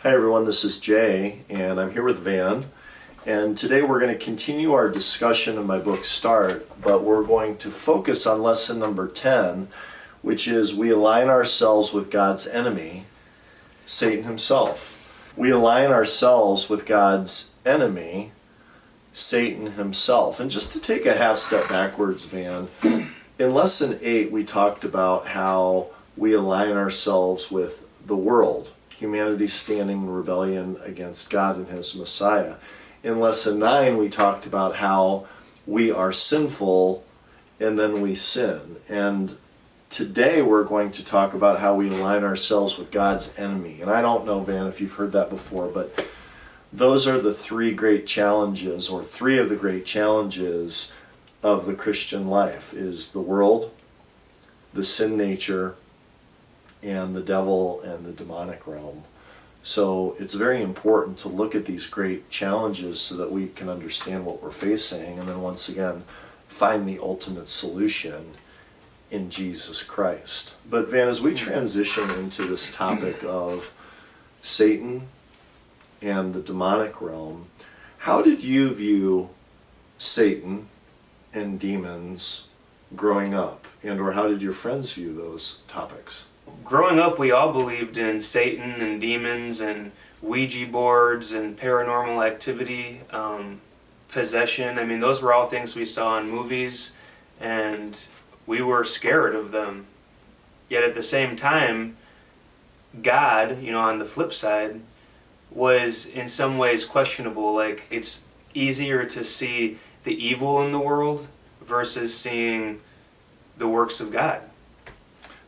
Hi everyone, this is Jay, and I'm here with Van. And today we're going to continue our discussion of my book Start, but we're going to focus on lesson number 10, which is we align ourselves with God's enemy, Satan himself. We align ourselves with God's enemy, Satan himself. And just to take a half step backwards, Van, in lesson 8 we talked about how we align ourselves with the world, humanity standing in rebellion against God and his Messiah. In lesson 9 we talked about how we are sinful and then we sin. And today we're going to talk about how we align ourselves with God's enemy. And I don't know, Van, if you've heard that before, but those are the three great challenges, or three of the great challenges of the Christian life, is the world, the sin nature, and the devil and the demonic realm. So it's very important to look at these great challenges so that we can understand what we're facing, and then once again find the ultimate solution in Jesus Christ. But Van, as we transition into this topic of Satan and the demonic realm, how did you view Satan and demons growing up, and or how did your friends view those topics? Growing up, we all believed in Satan and demons and Ouija boards and paranormal activity, possession. I mean, those were all things we saw in movies, and we were scared of them. Yet at the same time, God, on the flip side, was in some ways questionable. Like, it's easier to see the evil in the world versus seeing the works of God.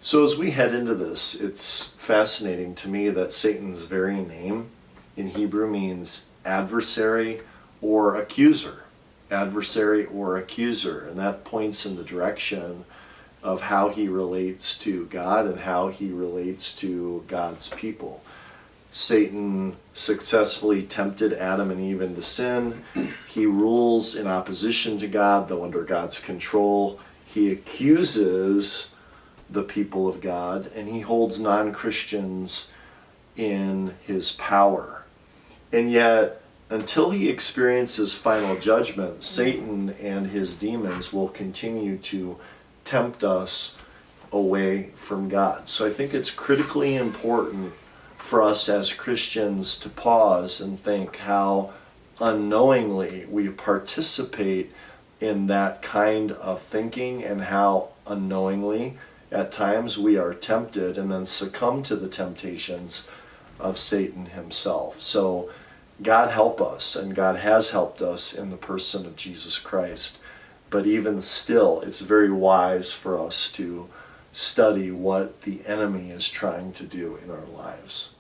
So as we head into this, it's fascinating to me that Satan's very name in Hebrew means adversary or accuser. Adversary or accuser. And that points in the direction of how he relates to God and how he relates to God's people. Satan successfully tempted Adam and Eve into sin. He rules in opposition to God, though under God's control. He accuses the people of God, and he holds non-Christians in his power. And yet, until he experiences final judgment, Satan and his demons will continue to tempt us away from God. So I think it's critically important for us as Christians to pause and think how unknowingly we participate in that kind of thinking, and how unknowingly at times we are tempted and then succumb to the temptations of Satan himself. So God help us, and God has helped us in the person of Jesus Christ. But even still, it's very wise for us to study what the enemy is trying to do in our lives.